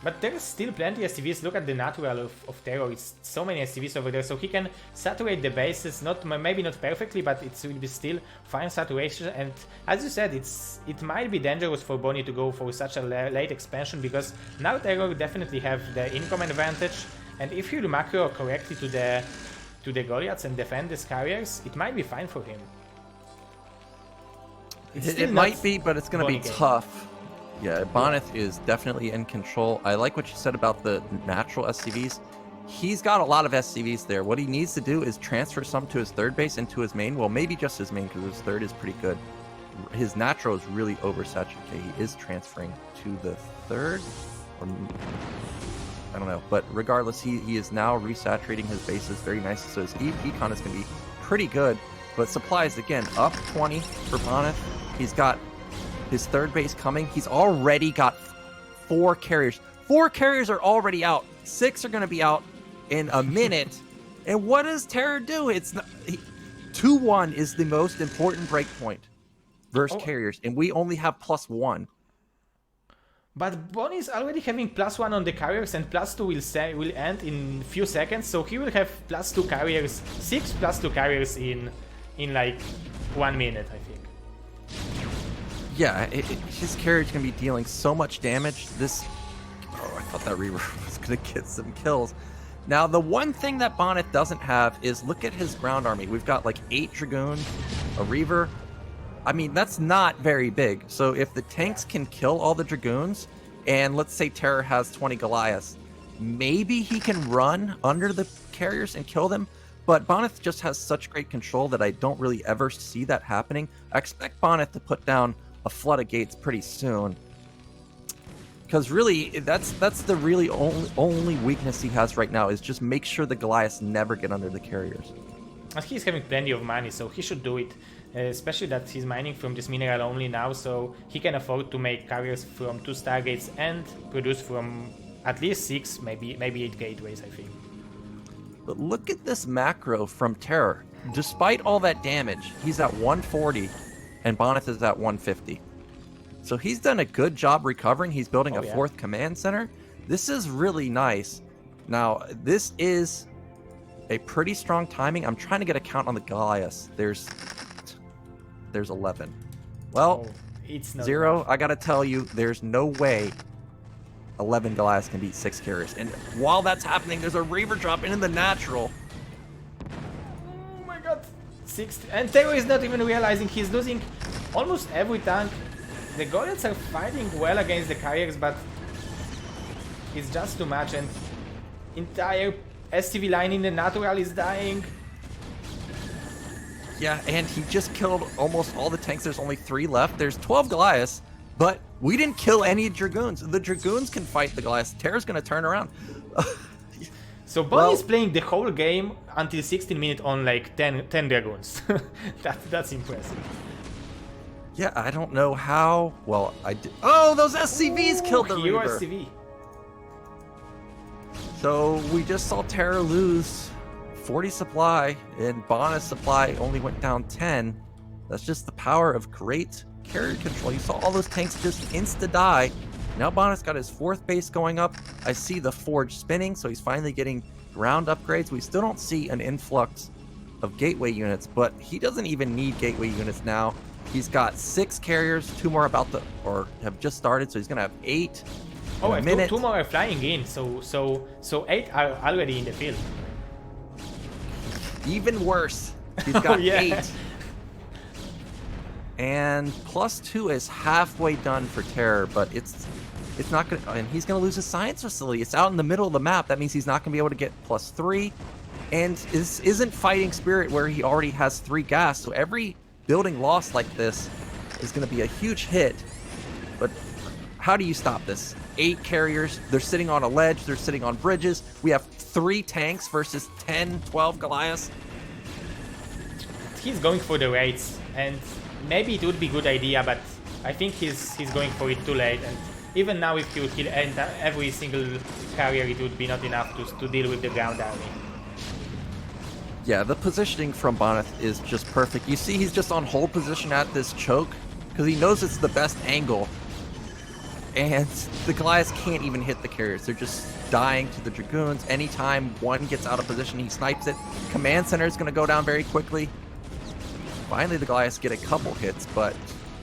but there's still plenty of SCVs. Look at the natural of TerrOr. It's so many SCVs over there, so he can saturate the bases. Maybe not perfectly, but it will be still fine saturation. And as you said, it might be dangerous for Bonyth to go for such a late expansion, because now TerrOr definitely have the income advantage. And if you macro correctly to the Goliaths and defend these carriers, it might be fine for him. It might be, but it's going to be tough. Yeah, Bonyth is definitely in control. I like what you said about the natural SCVs. He's got a lot of SCVs there. What he needs to do is transfer some to his 3rd base and to his main. Well, maybe just his main, because his 3rd is pretty good. His natural is really oversaturated. Okay, he is transferring to the 3rd? Or I don't know. But regardless, he is now resaturating his bases very nicely. So his econ is going to be pretty good. But supplies, again, up 20 for Bonyth. He's got his 3rd base coming. He's already got 4 carriers. 4 carriers are already out. 6 are going to be out in a minute. And what does TerrOr do? It's 2-1 is the most important breakpoint versus carriers, and we only have +1. But Bonyth is already having +1 on the carriers, and +2 will end in few seconds. So he will have +2 carriers, 6 +2 carriers in like 1 minute, I think. Yeah, his carriage is going to be dealing so much damage. Oh, I thought that Reaver was going to get some kills. Now, the one thing that Bonyth doesn't have is look at his ground army. We've got like 8 Dragoons, a Reaver. I mean, that's not very big. So if the tanks can kill all the Dragoons, and let's say TerrOr has 20 Goliaths, maybe he can run under the carriers and kill them. But Bonyth just has such great control that I don't really ever see that happening. I expect Bonyth to put down a flood of gates pretty soon, because really that's the really only weakness he has right now, is just make sure the Goliaths never get under the carriers. And he's having plenty of money, so he should do it, especially that he's mining from this mineral only now, so he can afford to make carriers from 2 stargates and produce from at least 6, maybe 8 gateways, I think. But look at this macro from TerrOr. Despite all that damage, he's at 140 and Bonyth is at 150. So he's done a good job recovering. He's building a 4th command center. This is really nice. Now, this is a pretty strong timing. I'm trying to get a count on the Goliaths. There's 11. Well, it's not Zero, enough. I gotta tell you, there's no way 11 Goliaths can beat 6 carriers. And while that's happening, there's a Reaver drop into the natural. Oh my god. 60. And TerrOr is not even realizing he's losing almost every tank. The Goliaths are fighting well against the carriers, but it's just too much, and entire STV line in the natural is dying. Yeah, and he just killed almost all the tanks. There's only 3 left. There's 12 Goliaths, but we didn't kill any Dragoons. The Dragoons can fight the Goliaths. TerrOr's going to turn around. So Bonyth is playing the whole game until 16 minutes on like 10 Dragoons. That's impressive. Yeah, I don't know how. Well, I did. Oh, those SCVs killed the Hero Reaver. SCV. So we just saw TerrOr lose 40 supply, and Bonyth's supply only went down 10. That's just the power of great carrier control. You saw all those tanks just insta-die. Now Bonyth's got his 4th base going up. I see the forge spinning, so he's finally getting ground upgrades. We still don't see an influx of gateway units, but he doesn't even need gateway units now. He's got 6 carriers, 2 more have just started, so he's gonna have 8. Oh, I have 2 more are flying in, so 8 are already in the field. Even worse, he's got yeah. 8. And +2 is halfway done for TerrOr, but it's not gonna, and he's gonna lose his science facility. It's out in the middle of the map. That means he's not gonna be able to get +3. And this isn't Fighting Spirit where he already has 3 gas, so every building lost like this is gonna be a huge hit. But how do you stop this? 8 carriers, they're sitting on a ledge, they're sitting on bridges. We have 3 tanks versus 10, 12 Goliaths. He's going for the raids, and maybe it would be a good idea, but I think he's going for it too late. And even now, if you kill every single carrier, it would be not enough to deal with the ground army. Yeah, the positioning from Bonyth is just perfect. You see he's just on hold position at this choke, because he knows it's the best angle. And the Goliaths can't even hit the carriers. They're just dying to the Dragoons. Anytime one gets out of position, he snipes it. Command Center is going to go down very quickly. Finally, the Goliaths get a couple hits, but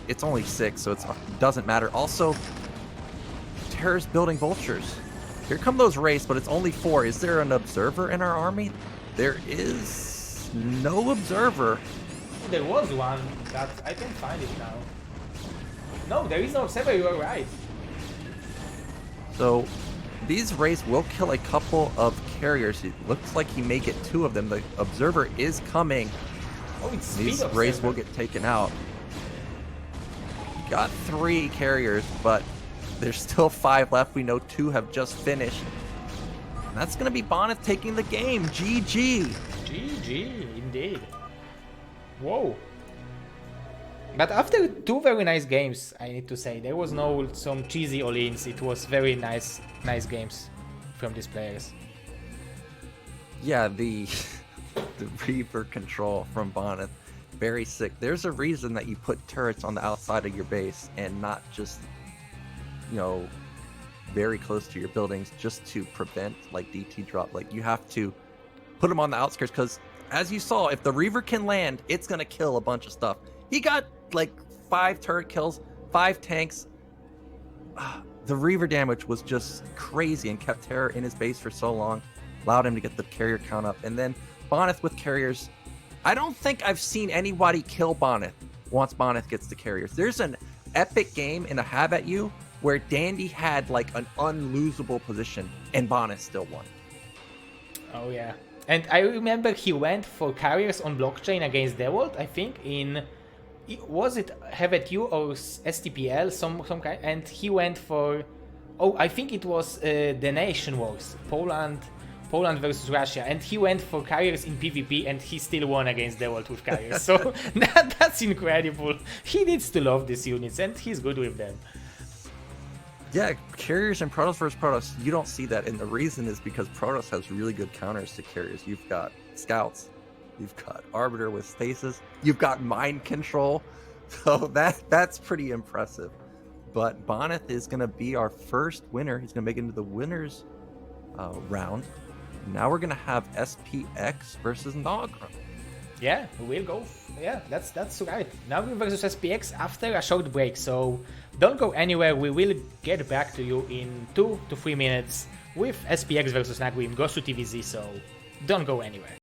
it's only 6, so it doesn't matter. Also, TerrOr's building vultures. Here come those raids, but it's only 4. Is there an observer in our army? There is no observer. There was one, but I can't find it now. No, there is no observer, you are right. So these raids will kill a couple of carriers. It looks like he may get 2 of them. The observer is coming. Oh, it's These raids will get taken out. Got 3 carriers, but there's still 5 left. We know 2 have just finished. And that's going to be Bonyth taking the game. GG. GG, indeed. Whoa. But after 2 very nice games, I need to say, there was no some cheesy all-ins. It was very nice games from these players. Yeah, the Reaver control from Bonyth, very sick. There's a reason that you put turrets on the outside of your base and not just, very close to your buildings, just to prevent like DT drop. Like, you have to put them on the outskirts, because as you saw, if the Reaver can land, it's gonna kill a bunch of stuff. He got like 5 turret kills, 5 tanks. The Reaver damage was just crazy and kept TerrOr in his base for so long, allowed him to get the carrier count up. And then Bonyth with carriers, I don't think I've seen anybody kill Bonyth once Bonyth gets the carriers. There's an epic game in a Hab at You where Dandy had like an unlosable position and Bonyth still won. Oh yeah. And I remember he went for carriers on blockchain against DeWalt, I think, in... Was it Have at You or STPL, some kind? And he went for... Oh, I think it was the Nation Wars. Poland versus Russia. And he went for carriers in PvP and he still won against DeWalt with carriers. So that's incredible. He needs to love these units and he's good with them. Yeah, carriers and Protoss versus Protoss, you don't see that, and the reason is because Protoss has really good counters to carriers. You've got Scouts, you've got Arbiter with Stasis, you've got Mind Control, so that's pretty impressive. But Bonyth is going to be our first winner. He's going to make it into the winners round. Now we're going to have SPX versus Nogram. Yeah, we'll go. Yeah, that's right. Nogram versus SPX after a short break, so don't go anywhere. We will get back to you in 2 to 3 minutes with SPX versus Nogram. Goes to TVZ, so don't go anywhere.